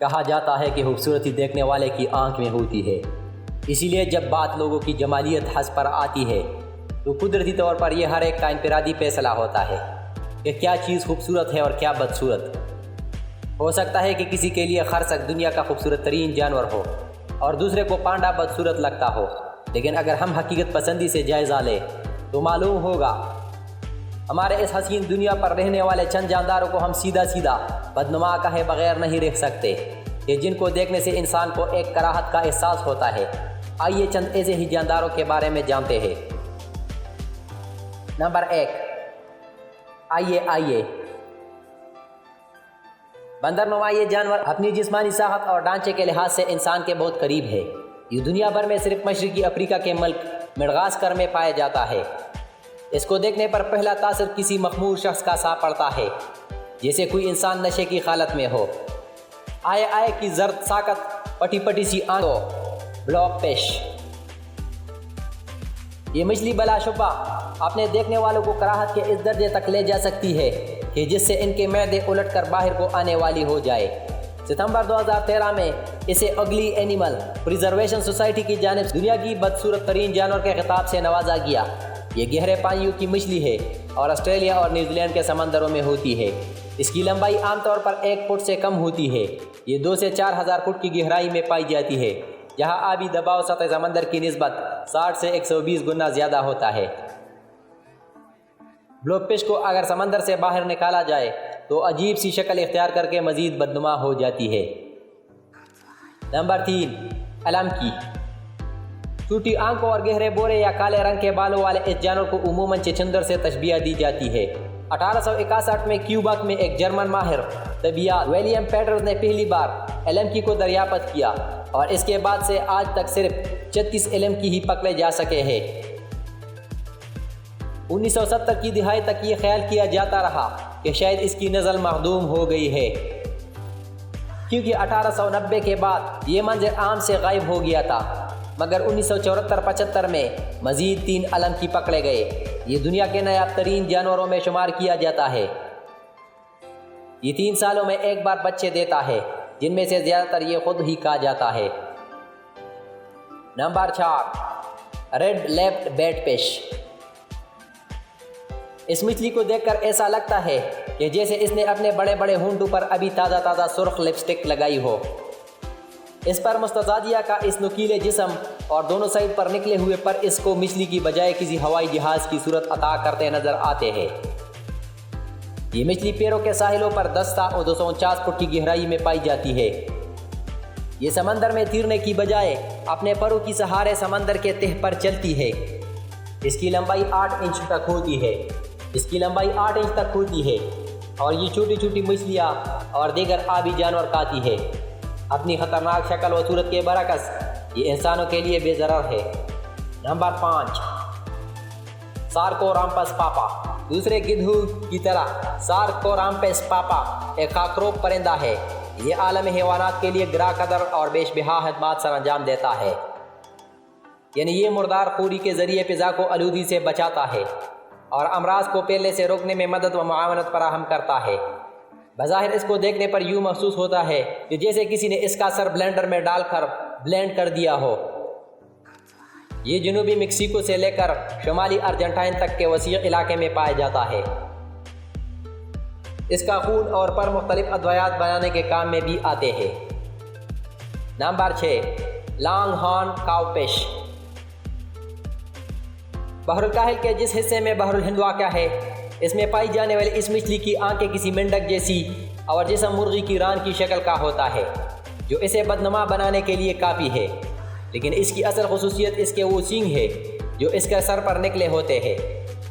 کہا جاتا ہے کہ خوبصورتی دیکھنے والے کی آنکھ میں ہوتی ہے، اسی لیے جب بات لوگوں کی جمالیت حسب پر آتی ہے تو قدرتی طور پر یہ ہر ایک کا انفرادی فیصلہ ہوتا ہے کہ کیا چیز خوبصورت ہے اور کیا بدصورت۔ ہو سکتا ہے کہ کسی کے لیے خرسک دنیا کا خوبصورت ترین جانور ہو اور دوسرے کو پانڈا بدصورت لگتا ہو، لیکن اگر ہم حقیقت پسندی سے جائزہ لیں تو معلوم ہوگا ہمارے اس حسین دنیا پر رہنے والے چند جانداروں کو ہم سیدھا بدنما کہے بغیر نہیں رہ سکتے کہ جن کو دیکھنے سے انسان کو ایک کراہت کا احساس ہوتا ہے۔ آئیے چند ایسے ہی جانداروں کے بارے میں جانتے ہیں۔ نمبر 1، آئیے بندرنما یہ جانور اپنی جسمانی ساخت اور ڈھانچے کے لحاظ سے انسان کے بہت قریب ہے۔ یہ دنیا بھر میں صرف مشرقی افریقہ کے ملک مڈغاسکر میں پایا جاتا ہے۔ اس کو دیکھنے پر پہلا تاثر کسی مخمور شخص کا سا پڑتا ہے، جیسے کوئی انسان نشے کی حالت میں ہو۔ آئے کی زرد ساکت پٹی سی آنکھوں، بلاک فش۔ یہ مچھلی بلا شبہ اپنے دیکھنے والوں کو کراہت کے اس درجے تک لے جا سکتی ہے کہ جس سے ان کے معدے الٹ کر باہر کو آنے والی ہو جائے۔ ستمبر 2013 میں اسے اگلی اینیمل پریزرویشن سوسائٹی کی جانب دنیا کی بدصورت ترین جانور کے خطاب سے نوازا گیا۔ یہ گہرے پانیوں کی مچھلی ہے اور آسٹریلیا اور نیوزی لینڈ کے سمندروں میں ہوتی ہے۔ اس کی لمبائی عام طور پر 1 فٹ سے کم ہوتی ہے۔ یہ 2 سے 4000 فٹ کی گہرائی میں پائی جاتی ہے، جہاں آبی دباؤ سطح سمندر کی نسبت 60 سے 120 گنا زیادہ ہوتا ہے۔ بلوک فش کو اگر سمندر سے باہر نکالا جائے تو عجیب سی شکل اختیار کر کے مزید بدنما ہو جاتی ہے۔ نمبر 3، الامکی۔ چھوٹی آنکھوں اور گہرے بورے یا کالے رنگ کے بالوں والے اس جانور کو عموماً چچندر سے تشبیہ دی جاتی ہے۔ 1861 میں کیوبک میں ایک جرمن ماہر طبیعیات ولیم پیٹرز نے پہلی بار الامکی کو دریافت کیا اور اس کے بعد سے آج تک صرف 36 الامکی ہی پکڑے جا سکے ہیں۔ 1970 کی دہائی تک یہ خیال کیا جاتا رہا کہ شاید اس کی نسل معدوم ہو گئی ہے، کیونکہ 1890 کے بعد یہ منظر عام سے غائب ہو گیا تھا، مگر 1974-75 میں مزید 3 الامکی پکڑے گئے۔ یہ دنیا کے نایاب ترین جانوروں میں شمار کیا جاتا ہے۔ یہ 3 سالوں میں ایک بار بچے دیتا ہے، جن میں سے زیادہ تر یہ خود ہی کھا جاتا ہے۔ Number 4، red lipped bat fish. اس مچھلی کو دیکھ کر ایسا لگتا ہے کہ جیسے اس نے اپنے بڑے بڑے ہونٹوں پر ابھی تازہ سرخ لپسٹک لگائی ہو۔ اس پر مستزادیہ کا اس نکیلے جسم اور دونوں سائڈ پر نکلے ہوئے پر اس کو مچھلی کی بجائے کسی ہوائی جہاز کی صورت عطا کرتے نظر آتے ہیں۔ یہ مچھلی پیرو کے ساحلوں پر 10 تا اور 249 فٹ کی گہرائی میں پائی جاتی ہے۔ یہ سمندر میں تیرنے کی بجائے اپنے پروں کی سہارے سمندر کے تہ پر چلتی ہے۔ اس کی لمبائی 8 انچ تک ہوتی ہے اور یہ چھوٹی مچھلیاں اور دیگر آبی جانور کھاتی ہے۔ اپنی خطرناک شکل و صورت کے برعکس یہ انسانوں کے لیے بے ضرر ہے۔ نمبر 5، سارکورامپس پاپا۔ دوسرے گدھوں کی طرح سارکورامپس پاپا ایک خاکروب پرندہ ہے۔ یہ عالم حیوانات کے لیے گراں قدر اور بیش بہا خدمات سر انجام دیتا ہے، یعنی یہ مردار خوری کے ذریعے فضا کو آلودگی سے بچاتا ہے اور امراض کو پھیلنے سے روکنے میں مدد و معاونت فراہم کرتا ہے۔ بظاہر اس کو دیکھنے پر یوں محسوس ہوتا ہے کہ جیسے کسی نے اس کا سر بلینڈر میں ڈال کر بلینڈ کر دیا ہو۔ یہ جنوبی میکسیکو سے لے کر شمالی ارجنٹائن تک کے وسیع علاقے میں پایا جاتا ہے۔ اس کا خون اور پر مختلف ادویات بنانے کے کام میں بھی آتے ہیں۔ نمبر 6، لانگ ہارن کاؤ فش۔ بحر الکاہل کے جس حصے میں بحر الہند واقع ہے، اس میں پائی جانے والی اس مچھلی کی آنکھیں کسی مینڈک جیسی اور جسم مرغی کی ران کی شکل کا ہوتا ہے، جو اسے بدنما بنانے کے لیے کافی ہے، لیکن اس کی اصل خصوصیت اس کے وہ سینگ ہے جو اس کے سر پر نکلے ہوتے ہیں،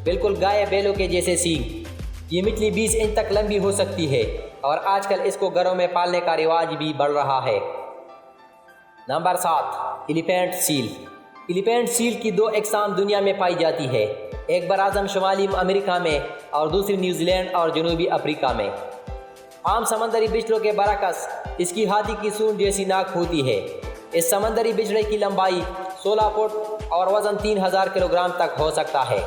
بالکل گائے بیلوں کے جیسے سینگ۔ یہ مچھلی 20 انچ تک لمبی ہو سکتی ہے اور آج کل اس کو گھروں میں پالنے کا رواج بھی بڑھ رہا ہے۔ Number 7، elephant seal. Elephant seal کی 2 اقسام دنیا میں پائی جاتی ہے، ایک براعظم شمالی امریکہ میں اور دوسری نیوزی لینڈ اور جنوبی افریقہ میں۔ عام سمندری بچھڑوں کے برعکس اس کی ہاتھی کی سونڈ جیسی ناک ہوتی ہے۔ اس سمندری بچھڑے کی لمبائی 16 فٹ اور وزن 3000 کلو گرام تک ہو سکتا ہے۔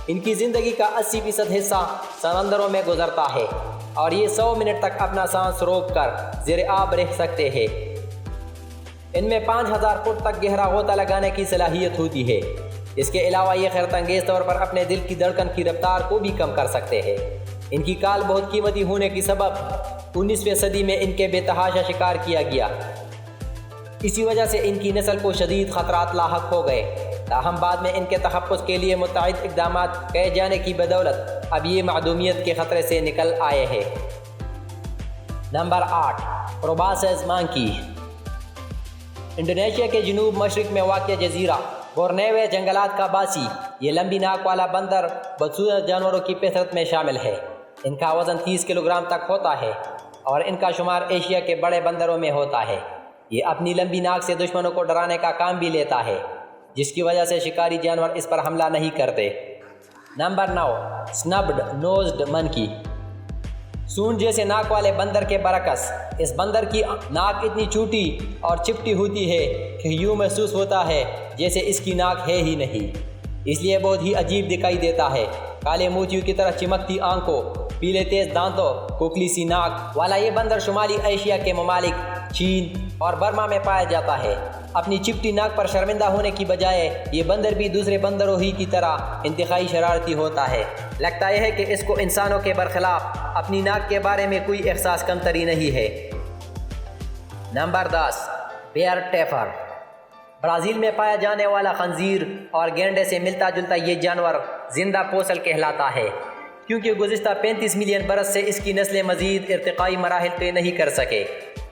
ان کی زندگی کا 80% حصہ سمندروں میں گزرتا ہے۔ اور یہ 100 منٹ تک اپنا سانس روک کر زیر آب رہ سکتے ہیں۔ ان میں 5000 فٹ تک گہرا غوطہ لگانے کی صلاحیت ہوتی ہے۔ اس کے علاوہ یہ حیرت انگیز طور پر اپنے دل کی دھڑکن کی رفتار کو بھی کم کر سکتے ہیں۔ ان کی کال بہت قیمتی ہونے کی سبب 19ویں صدی میں ان کے بے تحاشا شکار کیا گیا۔ اسی وجہ سے ان کی نسل کو شدید خطرات لاحق ہو گئے، تاہم بعد میں ان کے تحفظ کے لیے متعدد اقدامات کیے جانے کی بدولت اب یہ معدومیت کے خطرے سے نکل آئے ہیں۔ نمبر 8، پروباسز مانکی۔ انڈونیشیا کے جنوب مشرق میں واقع جزیرہ بورنیو جنگلات کا باسی یہ لمبی ناک والا بندر بدصورت جانوروں کی فہرست میں شامل ہے۔ ان کا وزن 30 کلو گرام تک ہوتا ہے اور ان کا شمار ایشیا کے بڑے بندروں میں ہوتا ہے۔ یہ اپنی لمبی ناک سے دشمنوں کو ڈرانے کا کام بھی لیتا ہے، جس کی وجہ سے شکاری جانور اس پر حملہ نہیں کرتے۔ نمبر 9، سنبڈ نوزڈ منکی۔ سونڈ جیسے ناک والے بندر کے برعکس اس بندر کی ناک اتنی چھوٹی اور چپٹی ہوتی ہے کہ یوں محسوس ہوتا ہے جیسے اس کی ناک ہے ہی نہیں، اس لیے بہت ہی عجیب دکھائی دیتا ہے۔ کالے موتیوں کی طرح چمکتی آنکھوں، پیلے تیز دانتوں، کوکلی سی ناک والا یہ بندر شمالی ایشیا کے ممالک چین اور برما میں پایا جاتا ہے۔ اپنی چپٹی ناک پر شرمندہ ہونے کی بجائے یہ بندر بھی دوسرے بندروں ہی کی طرح انتہائی شرارتی ہوتا ہے۔ لگتا یہ ہے کہ اس کو انسانوں کے برخلاف اپنی ناک کے بارے میں کوئی احساس کمتری نہیں ہے۔ Number 10، beer ٹیفر۔ برازیل میں پایا جانے والا خنزیر اور گینڈے سے ملتا جلتا یہ جانور زندہ پوسل کہلاتا ہے، کیونکہ گزشتہ 35 ملین برس سے اس کی نسلیں مزید ارتقائی مراحل طے نہیں کر سکے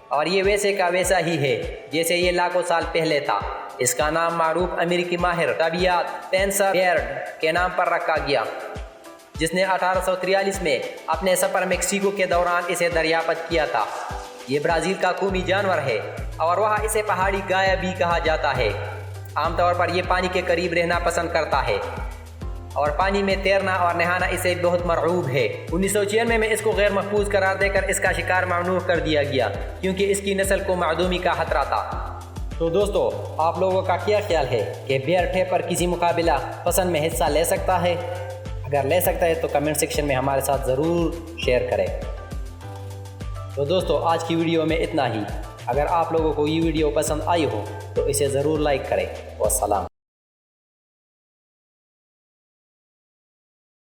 اور یہ ویسے کا ویسا ہی ہے جیسے یہ لاکھوں سال پہلے تھا۔ اس کا نام معروف امریکی ماہر طبیعیات سپینسر بیئرڈ کے نام پر رکھا گیا، جس نے 1843 میں اپنے سفر میکسیکو کے دوران اسے دریافت کیا تھا۔ یہ برازیل کا قومی جانور ہے اور وہاں اسے پہاڑی گایا بھی کہا جاتا ہے۔ عام طور پر یہ پانی کے قریب رہنا پسند کرتا ہے اور پانی میں تیرنا اور نہانا اسے بہت مرغوب ہے۔ 1996 میں اس کو غیر محفوظ قرار دے کر اس کا شکار ممنوع کر دیا گیا کیونکہ اس کی نسل کو معدومی کا خطرہ تھا۔ تو دوستو، آپ لوگوں کا کیا خیال ہے کہ بیئر ٹیفر کسی مقابلہ پسند میں حصہ لے سکتا ہے؟ اگر لے سکتا ہے تو کمنٹ سیکشن میں ہمارے ساتھ ضرور شیئر کریں۔ تو دوستو، آج کی ویڈیو میں اتنا ہی۔ اگر آپ لوگوں کو یہ ویڈیو پسند آئی ہو تو اسے ضرور لائک کریں۔ والسلام۔